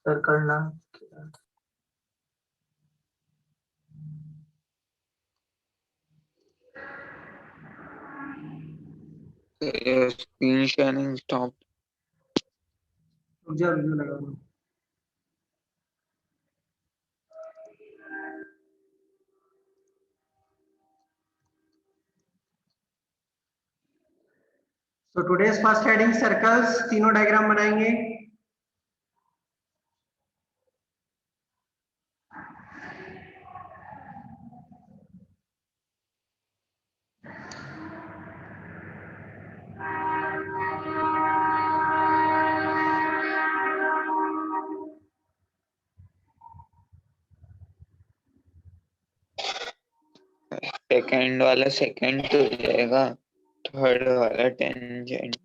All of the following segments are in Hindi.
सर्कल ना screen sharing stopped. रुक जा लगा So today's first heading circles, तीनों डायग्राम बनाएंगे। सेकंड वाला सेकंड तो हो जाएगा, थर्ड वाला tangent.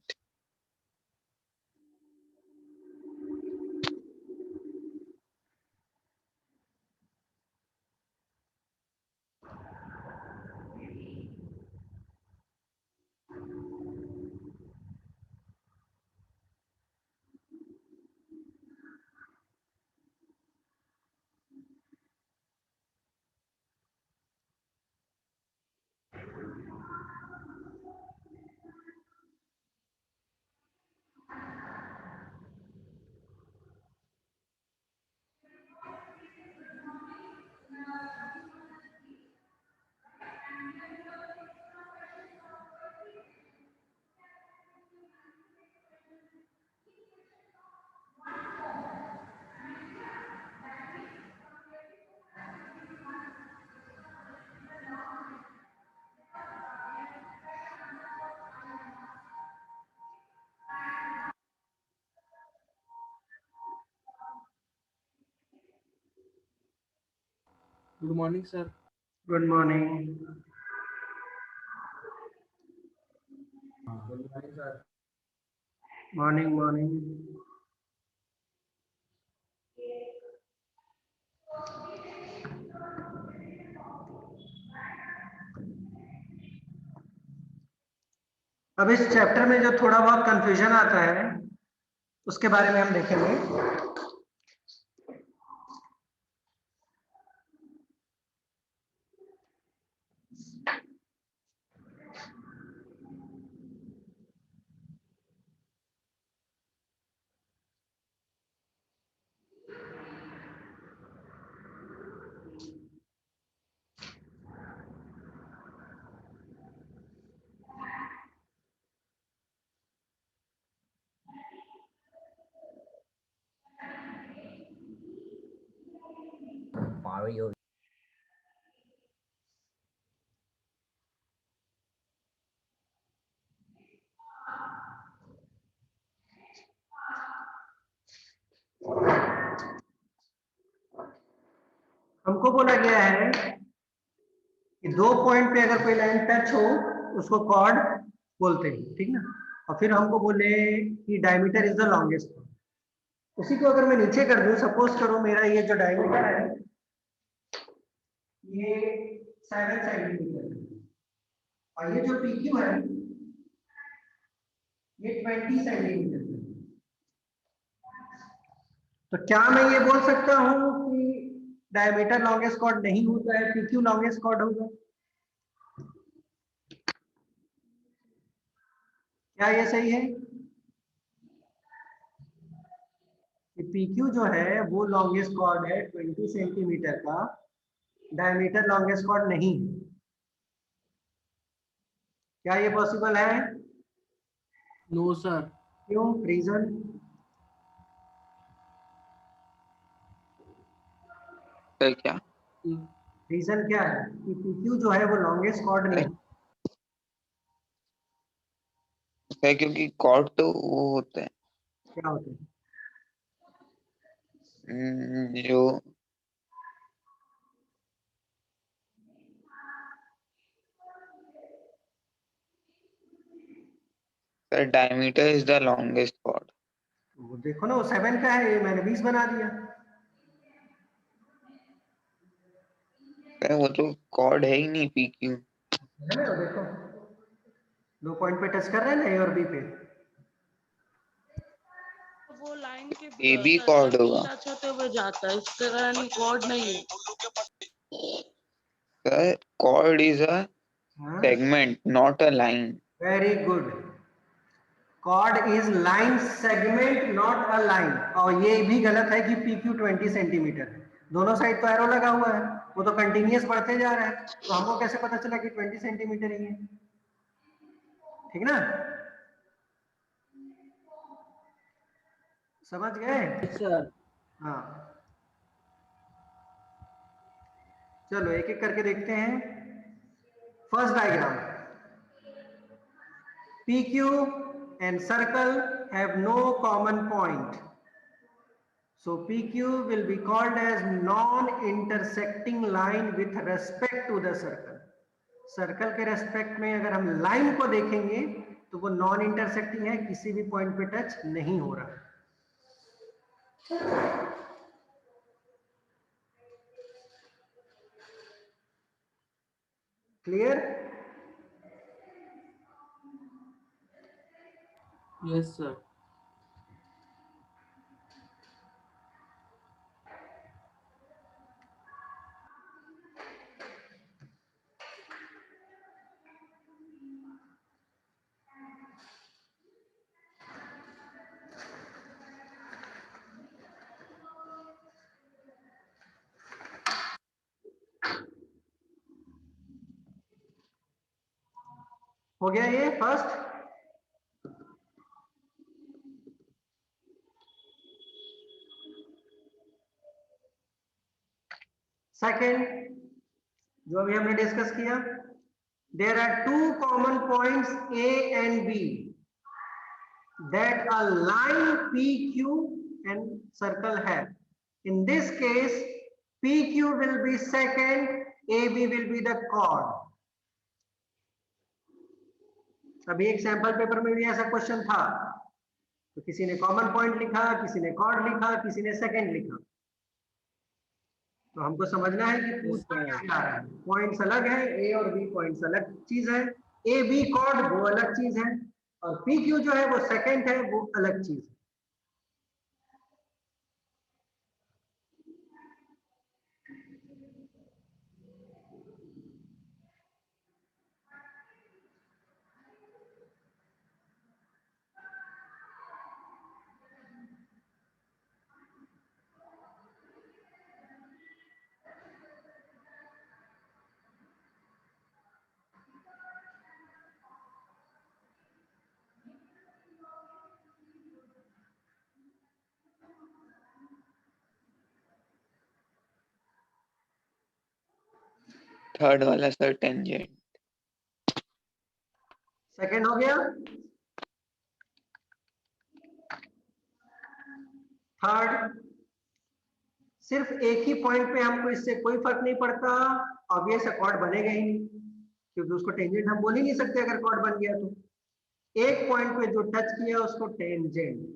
Good morning, sir. Good morning. Good morning, sir. Morning. अब इस चैप्टर में जो थोड़ा बहुत कंफ्यूजन आता है उसके बारे में हम देखेंगे। Mario. हमको बोला गया है कि दो पॉइंट पे अगर कोई लाइन टच हो उसको कॉर्ड बोलते हैं, ठीक ना। और फिर हमको बोले कि डायमीटर इज द लॉन्गेस्ट। उसी को अगर मैं नीचे कर दूं, सपोज करो मेरा ये जो डायमीटर है ये 7 सेंटीमीटर है और ये जो PQ है ये 20 सेंटीमीटर है। तो क्या मैं ये बोल सकता हूं कि डायमीटर लॉन्गेस्ट कॉर्ड नहीं होता है, PQ लॉन्गेस्ट कॉर्ड होगा? क्या ये सही है कि PQ जो है वो लॉन्गेस्ट कॉर्ड है 20 सेंटीमीटर का, डायमीटर लॉन्गेस्ट कॉर्ड नहीं? क्या ये पॉसिबल है? No, sir. क्यों? रीजन? क्या रीजन क्या है कि PQ जो है वो लॉन्गेस्ट कॉर्ड नहीं है? क्योंकि कॉर्ड तो वो होता है क्या होते हैं? जो diameter is the longest chord. वो देखो ना, वो 7 का है, ये मैंने 20 बना दिया। वो तो कॉर्ड है ही नहीं PQ। है ना, वो देखो दो पॉइंट पे टच कर रहे हैं ना, A और B पे। वो लाइन के ए बी कॉर्ड सर्कल होगा के टच होते हुए जाता है, इसके कारण ये कॉर्ड नहीं है। सर कॉर्ड इज अ हाँ, segment not a line very good. Chord is line segment not a line. और ये भी गलत है कि पी क्यू 20 सेंटीमीटर। दोनों साइड तो एरो लगा हुआ है, वो तो कंटिन्यूअस बढ़ते जा रहा है, तो हमको कैसे पता चला कि 20 सेंटीमीटर ही है? ठीक ना, समझ गए? Yes, sir. हाँ, चलो एक एक करके देखते हैं। First diagram, PQ and circle have no common point. So PQ will be called as non-intersecting line with respect to the circle. Circle के रेस्पेक्ट में अगर हम लाइन को देखेंगे तो वो नॉन इंटरसेक्टिंग है, किसी भी पॉइंट पे टच नहीं हो रहा है। क्लियर? Yes, sir. हो गया ये फर्स्ट। सेकेंड, जो अभी हमने डिस्कस किया, there are two common points A and B that a line PQ and circle have. In this case, PQ will be second, AB will be the chord. अभी एक सैंपल पेपर में भी ऐसा क्वेश्चन था, तो किसी ने कॉमन पॉइंट लिखा, किसी ने कॉर्ड लिखा, किसी ने सेकंड लिखा। तो हमको समझना है कि पूछा क्या जा रहा है। पॉइंट्स अलग है, ए और बी पॉइंट्स अलग चीज है, ए बी कॉर्ड वो अलग चीज है, और पी क्यू जो है वो सेकंड है, वो अलग चीज है। थर्ड वाला सर टेंजेंट सेकंड हो गया। थर्ड, सिर्फ एक ही पॉइंट पे हमको इससे कोई फर्क नहीं पड़ता, ऑब्वियस कॉर्ड बनेगा ही नहीं, क्योंकि उसको टेंजेंट हम बोल ही नहीं सकते अगर कॉर्ड बन गया तो। एक पॉइंट पे जो टच किया उसको tangent.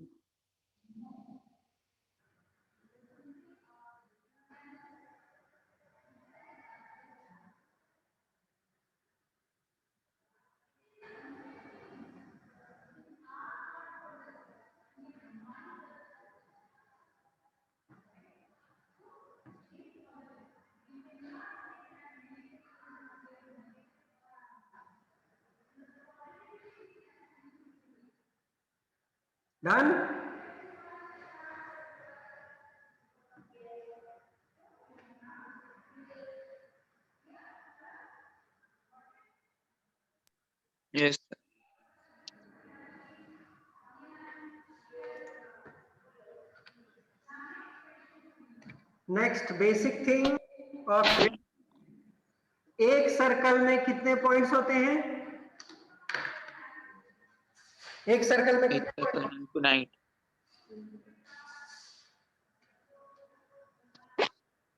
Done. Yes next basic thing of, एक सर्कल में कितने पॉइंट्स होते हैं? एक सर्कल में एक कितने points? Infinite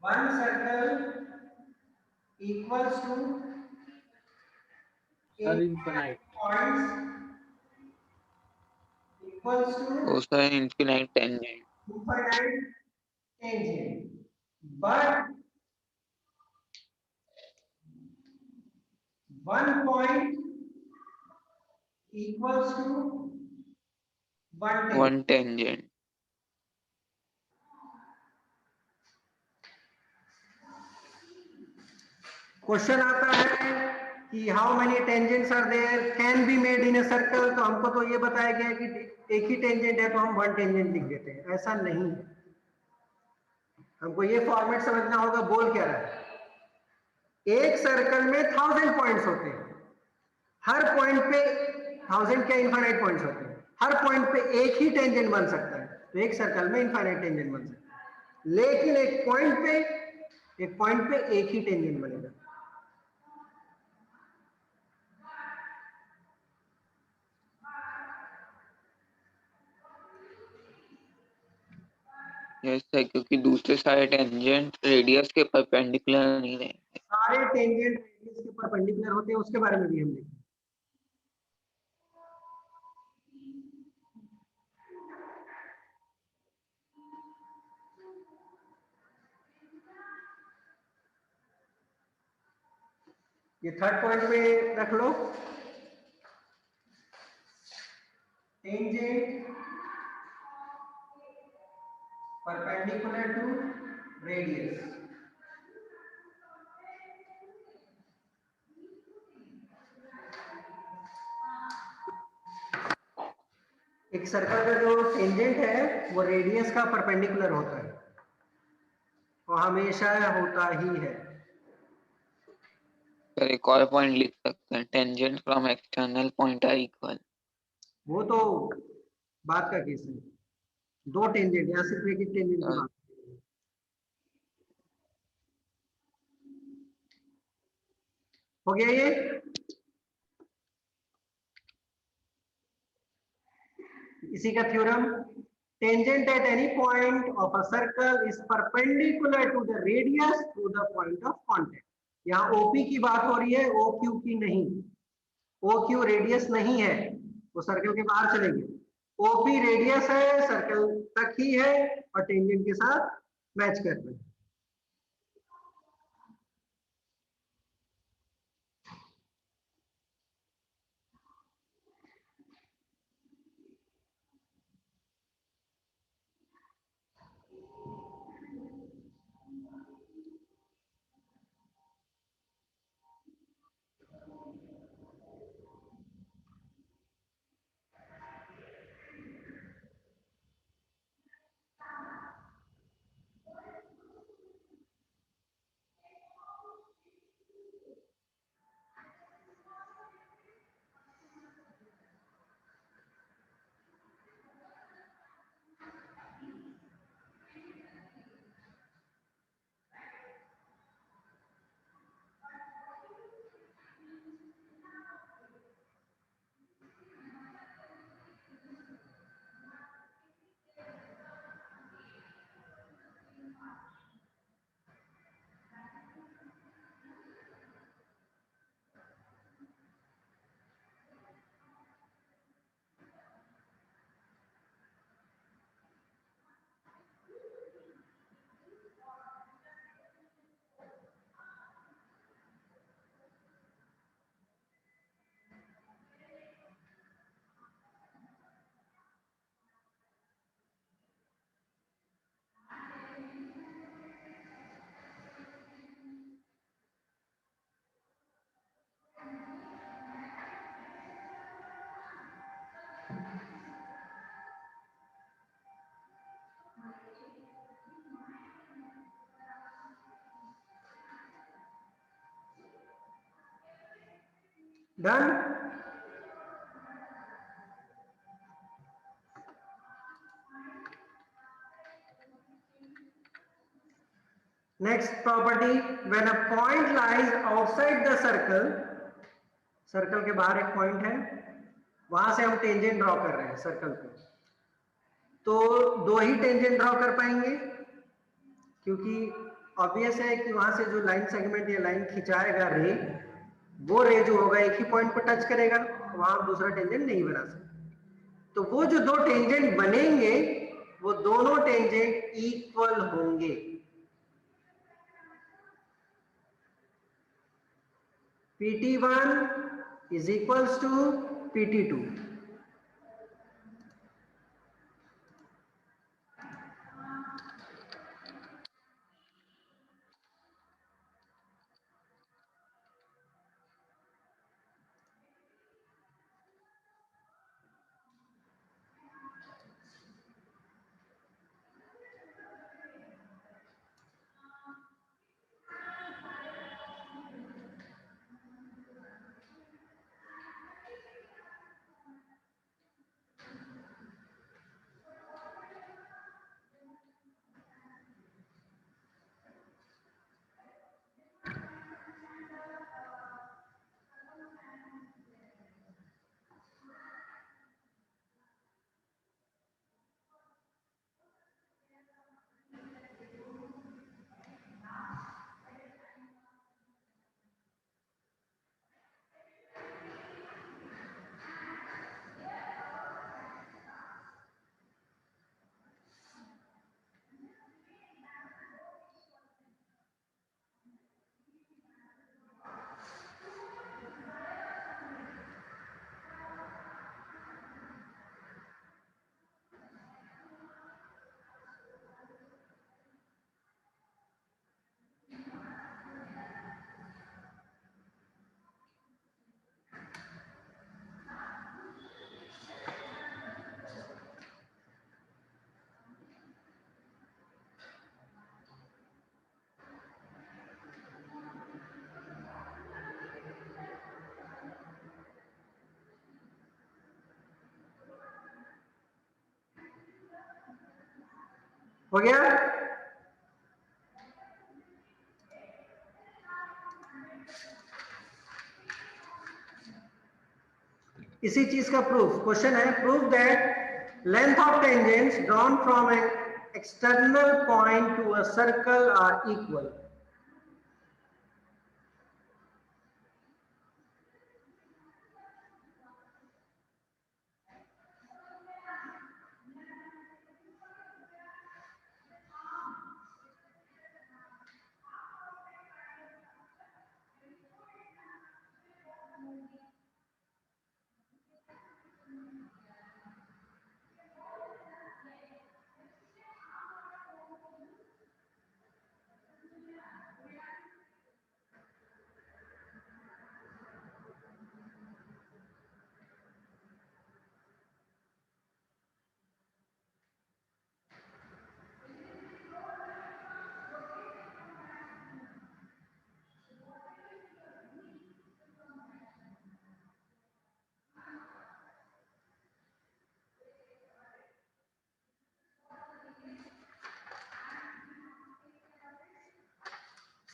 one circle equals to Sir, infinite. Points equals to वो sir infinite tangent infinite tangent, but one point equals to one tangent. One tangent question आता है कि how many tangents are there can be made in a circle, तो हमको तो ये बताया गया है कि एक ही टेंजेंट है तो हम वन टेंजेंट लिख देते हैं, ऐसा नहीं है। हमको ये फॉर्मेट समझना होगा बोल क्या रहा है। एक सर्कल में 1000 पॉइंट्स होते हैं, हर पॉइंट पे 1000 क्या इनफाइनाइट पॉइंट्स होते हैं, हर पॉइंट पे एक ही टेंजेंट बन सकता है, तो एक सर्कल में इनफाइनाइट टेंजेंट बन सकता है, लेकिन एक पॉइंट पे एक ही टेंजेंट बनेगा। यस सर, क्योंकि दूसरे सारे टेंजेंट रेडियस के परपेंडिकुलर नहीं रहेंगे। सारे टेंजेंट रेडियस के परपेंडिकुलर होते हैं, उसके बारे में भी हम देखेंगे। ये थर्ड पॉइंट पे रख लो, टेंजेंट परपेंडिकुलर टू रेडियस। एक सर्कल का जो टेंजेंट है वो रेडियस का परपेंडिकुलर होता है और हमेशा होता ही है। सर एक और पॉइंट लिख सकते हैं, tangent from external point are equal. वो तो बात का केस है, दो टेंजेंट, यहाँ सिर्फ एक ही टेंजेंट की बात। हो गया ये। इसी का theorem, tangent at any point of a circle is perpendicular to the radius through the point of contact. यहाँ ओपी की बात हो रही है, ओ क्यू की नहीं। ओ क्यू रेडियस नहीं है, वो सर्कल के बाहर चले गए। ओपी रेडियस है, सर्कल तक ही है और टेंजेंट के साथ मैच कर रहे हैं। Done. Next property, when a point lies outside the circle, circle के बाहर एक पॉइंट है, वहां से हम टेंजेंट ड्रॉ कर रहे हैं सर्कल पे, तो दो ही टेंजेंट ड्रॉ कर पाएंगे, क्योंकि ऑब्वियस है कि वहां से जो लाइन सेगमेंट या लाइन खिंचाएगा रे, वो रे जो होगा एक ही पॉइंट पर टच करेगा, वहां हम दूसरा टेंजेंट नहीं बना सकते। तो वो जो दो टेंजेंट बनेंगे वो दोनों टेंजेंट इक्वल होंगे। PT1 is equals to PT2। हो गया? इसी चीज का प्रूफ क्वेश्चन है, proof that length of tangents drawn from an external point to a circle are equal.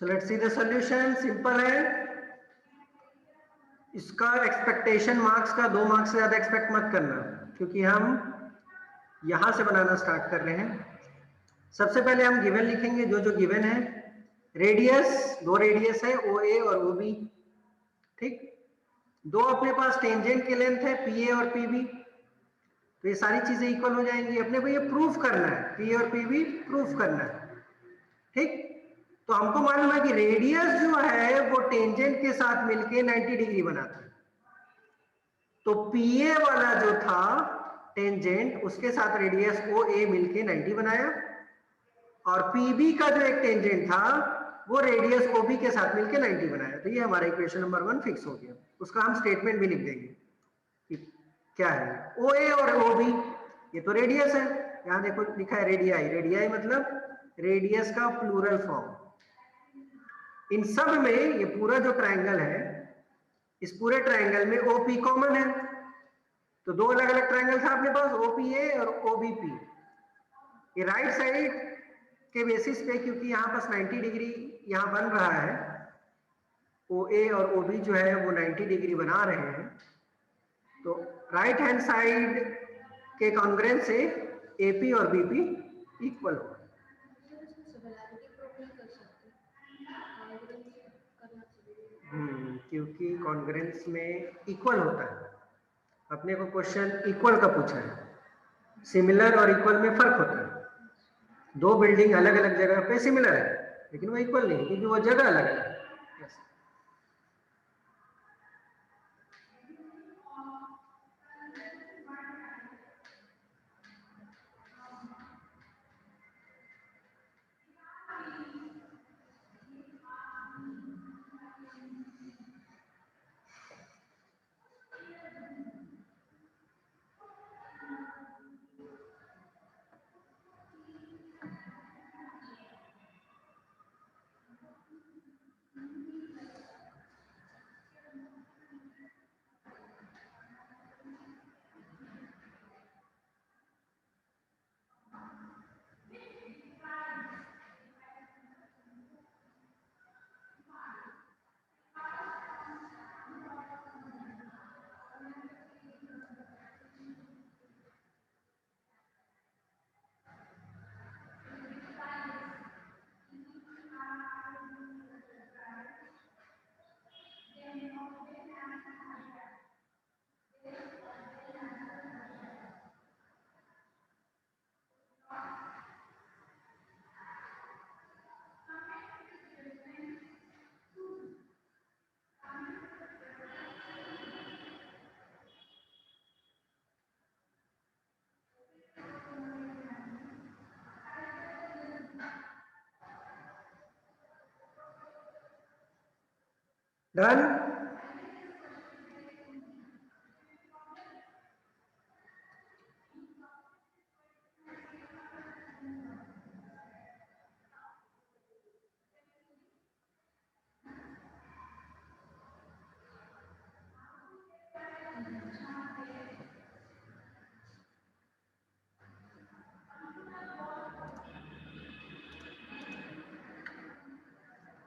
So let's see the solution. Simple है, इसका एक्सपेक्टेशन मार्क्स का 2 मार्क्स से ज्यादा एक्सपेक्ट मत करना, क्योंकि हम यहां से बनाना स्टार्ट कर रहे हैं। सबसे पहले हम गिवन लिखेंगे, जो जो गिवन है। रेडियस, 2 रेडियस है, ओ ए और ओ बी, ठीक। 2 अपने पास टेंजेंट के लेंथ है, पी ए और पी बी, तो ये सारी चीजें इक्वल हो जाएंगी। अपने को ये प्रूफ करना है, पी ए और पी बी प्रूफ करना है, ठीक। तो हमको मालूम है कि रेडियस जो है वो टेंजेंट के साथ मिलके 90 डिग्री बनाता है। तो पीए वाला जो था टेंजेंट, उसके साथ रेडियस ओ ए मिलके 90 बनाया, और पीबी का जो एक टेंजेंट था वो रेडियस ओबी के साथ मिलके 90 बनाया। तो ये हमारा इक्वेशन नंबर 1 फिक्स हो गया। उसका हम स्टेटमेंट भी लिख देंगे कि क्या है। ओ ए और ओ बी ये तो रेडियस है, यहां देखो लिखा है रेडियाई। रेडियाई मतलब रेडियस का प्लूरल फॉर्म। इन सब में ये पूरा जो ट्रायंगल है, इस पूरे ट्रायंगल में ओपी कॉमन है। तो 2 अलग अलग ट्रायंगल था अपने पास, ओपीए और ओबीपी। ये राइट साइड के बेसिस पे, क्योंकि यहाँ पास 90 डिग्री यहाँ बन रहा है, ओ ए और ओ बी जो है वो 90 डिग्री बना रहे हैं, तो राइट हैंड साइड के कॉन्ग्रेंस से एपी और बीपी इक्वल होगा। क्योंकि कॉन्ग्रेंस में इक्वल होता है। अपने को क्वेश्चन इक्वल का पूछा है, सिमिलर और इक्वल में फर्क होता है। 2 बिल्डिंग अलग अलग जगह पे सिमिलर है, लेकिन वो इक्वल नहीं, क्योंकि वो जगह अलग है। Done.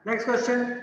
Next question.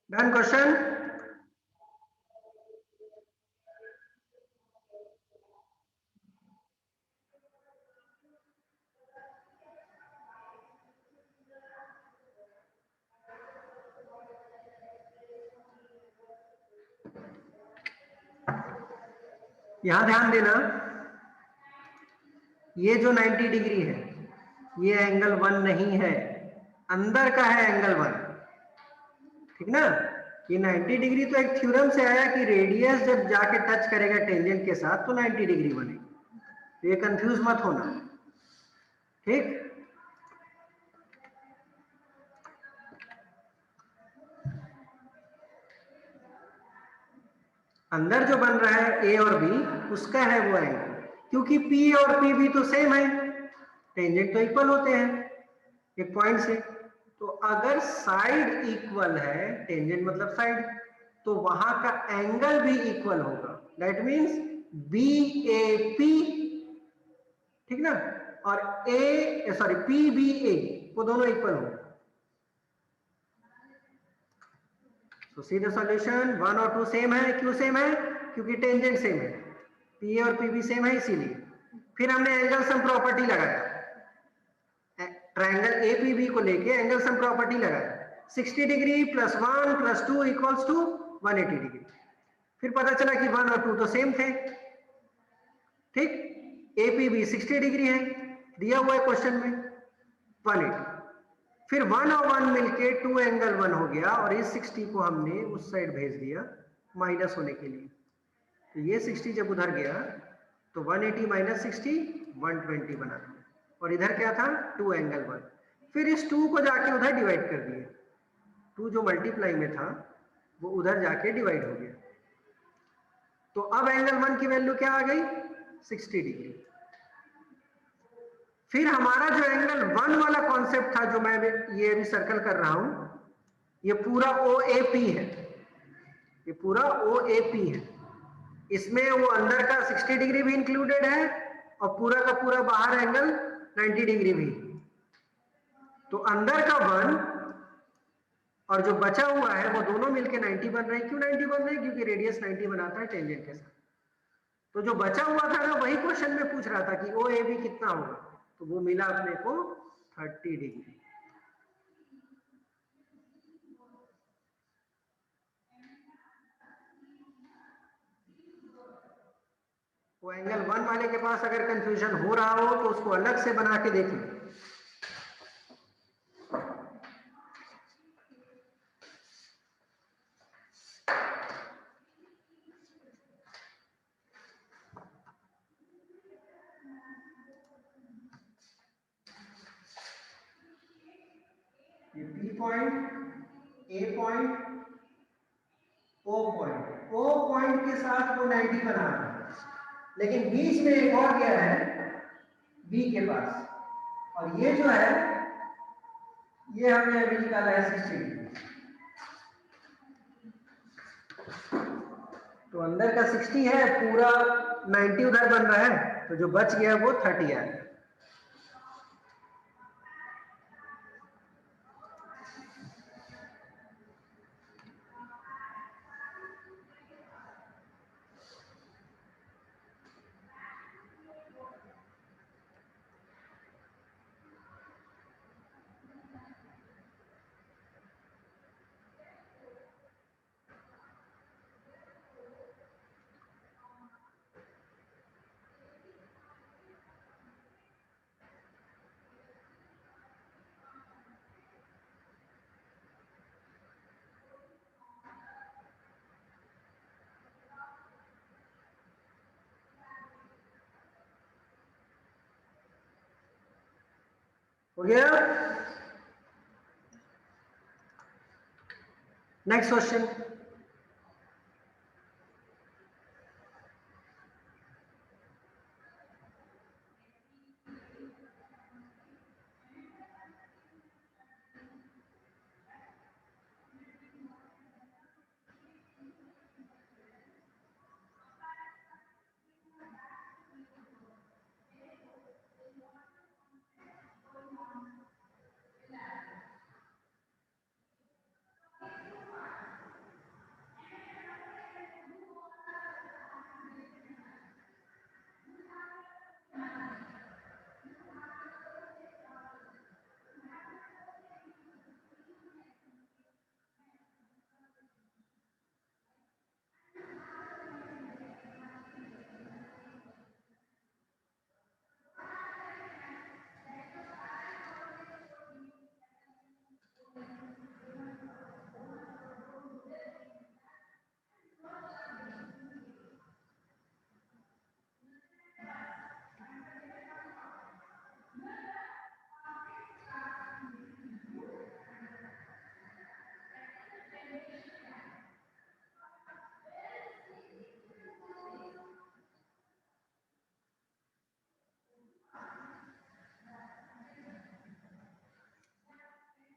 Done question. यहां ध्यान देना, ये जो 90 डिग्री है ये एंगल 1 नहीं है, अंदर का है एंगल 1, ठीक ना। ये 90 डिग्री तो एक थ्योरम से आया कि रेडियस जब जाके टच करेगा टेंजेंट के साथ तो 90 डिग्री बनेगी, तो ये कंफ्यूज मत होना, ठीक। अंदर जो बन रहा है ए और बी उसका है वो एंगल, क्योंकि पी और पी भी तो सेम है, टेंजेंट तो इक्वल होते हैं एक पॉइंट से। तो अगर साइड इक्वल है, टेंजेंट मतलब साइड, तो वहां का एंगल भी इक्वल होगा, that means B A P, ठीक ना, और A sorry P B A वो दोनों इक्वल होंगे। तो सी द सॉल्यूशन, 1 और 2 सेम है, क्यों सेम है, क्योंकि टेंजेंट सेम है, पी ए और पी बी सेम है इसीलिए। फिर हमने एंगल सम प्रॉपर्टी लगाया, ट्रायंगल एपीबी को लेके एंगल सम प्रॉपर्टी लगाया, 60 degree plus 1 plus 2 equals to 180 degree. फिर पता चला कि 1 और 2 तो सेम थे, ठीक। एपीबी 60 डिग्री है, दिया हुआ है क्वेश्चन में 180, फिर 1 और 1 मिलके 2 एंगल 1 हो गया, और इस 60 को हमने उस साइड भेज दिया माइनस होने के लिए, तो ये 60 जब उधर गया तो 180 माइनस 60 120 बना दिया, और इधर क्या था 2 एंगल 1, फिर इस 2 को जाके उधर डिवाइड कर दिए, 2 जो मल्टीप्लाई में था वो उधर जाके डिवाइड हो गया, तो अब एंगल 1 की वैल्यू क्या आ गई 60 डिग्री। फिर हमारा जो एंगल 1 वाला कॉन्सेप्ट था, जो मैं ये अभी सर्कल कर रहा हूं, ये पूरा OAP है, ये पूरा OAP है, इसमें वो अंदर का 60 डिग्री भी इंक्लूडेड है और पूरा का पूरा बाहर एंगल 90 डिग्री भी। तो अंदर का 1 और जो बचा हुआ है वो दोनों मिलके 90 बन रहे हैं। क्यों 90 बन रहे हैं, क्योंकि रेडियस 90 बनाता है टेंजेंट के साथ। तो जो बचा हुआ था ना, वही क्वेश्चन में पूछ रहा था कि OAB कितना होगा, तो वो मिला अपने को 30 डिग्री। वो एंगल 1 वाले के पास अगर कंफ्यूजन हो रहा हो तो उसको अलग से बना के देख लो, ये P point, A point, O point, O point के साथ वो 90 बना रहा है, लेकिन बीच में एक और गया है B के पास, और ये जो है ये हमने अभी निकाला है 60 डिग्री। तो अंदर का 60 है, पूरा 90 उधर बन रहा है, तो जो बच गया वो 30 है। हो गया? Next question.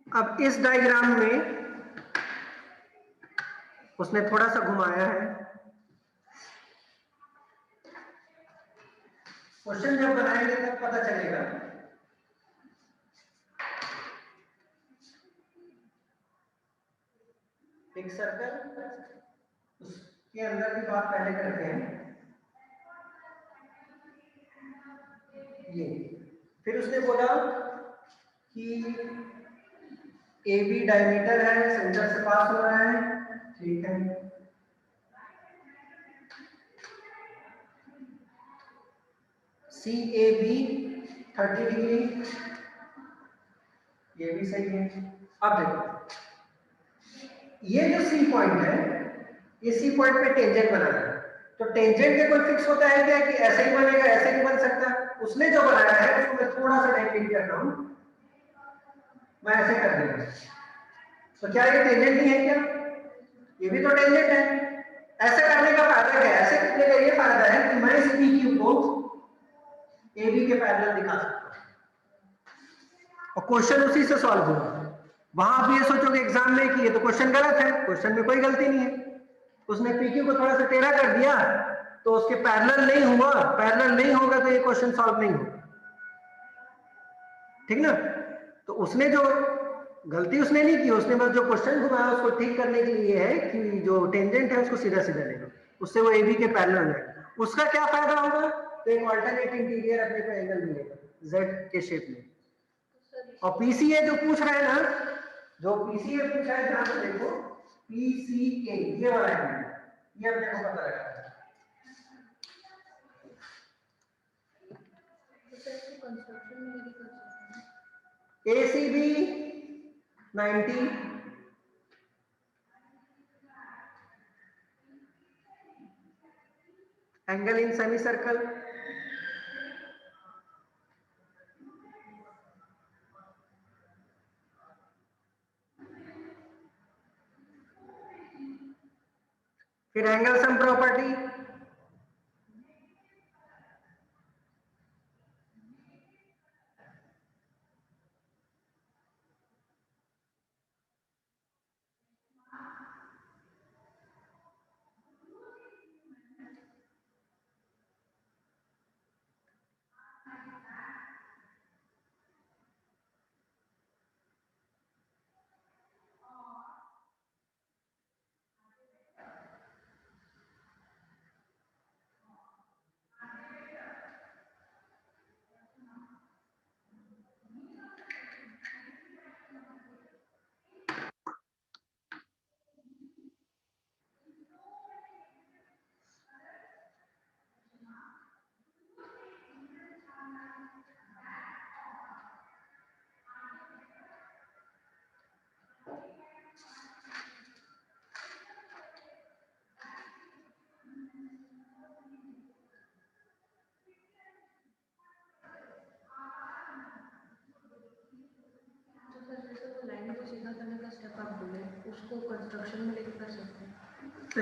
अब इस डायग्राम में उसने थोड़ा सा घुमाया है। क्वेश्चन जब बनाएंगे तब पता चलेगा। एक सर्कल, उसके अंदर की बात पहले करते हैं। ये फिर उसने बोला कि AB डायमीटर है, सेंटर से पास हो रहा है, ठीक है। CAB 30 डिग्री, ये भी सही है। अब देखो, ये जो C पॉइंट है, ये C पॉइंट पे टेंजेंट बनाना है। तो टेंजेंट के कोई फिक्स होता है क्या कि ऐसे ही बनेगा, ऐसे नहीं बन सकता? उसने जो बनाया है उसको मैं थोड़ा सा डायरेक्ट कर रहा हूं, मैं ऐसे कर दूंगा। तो क्या ये टेंजेंट नहीं है क्या? ये भी तो टेंजेंट है। ऐसे करने का फायदा क्या है? ऐसे करने का ये फायदा है कि मैं इस PQ को AB के पैरेलल दिखा सकता हूं और क्वेश्चन उसी से सॉल्व होगा। वहां आप ये सोचोगे एग्जाम में कि ये तो क्वेश्चन गलत है, क्वेश्चन में कोई गलती नहीं है। उसने PQ को थोड़ा सा टेढ़ा कर दिया तो उसके पैरेलल नहीं हुआ, पैरेलल नहीं होगा तो ये क्वेश्चन सॉल्व नहीं होगा, ठीक ना? तो उसने जो गलती उसने नहीं की, उसने बस जो क्वेश्चन घुमाया उसको ठीक करने के लिए है कि जो टेंजेंट है उसको सीधा सीधा लेगा, उससे वो AB के पैरेलल है। उसका क्या फायदा होगा? तो एक अल्टरनेट इंटीरियर अपने को एंगल मिलेगा Z के शेप में। और PCA जो पूछ रहा है ना, जो PCA पूछा है, ध्यान से देखो, PCA ये वाला है, ये अपने को पता रखना है। ACB 90, angle in semi circle, फिर एंगल सम प्रॉपर्टी,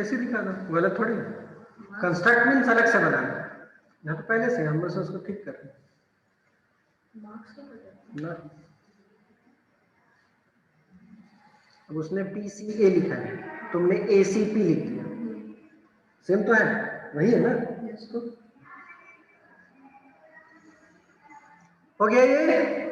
ऐसे दिखा दो, गलत थोड़ी है। कंस्ट्रक्ट मीन्स अलग से बनाना, यहाँ तो पहले से हम बस उसको ठीक कर रहे हैं ना। अब उसने PCA लिखा है, तुमने ACP लिख दिया, सेम तो है, वही है ना। हो गया ये।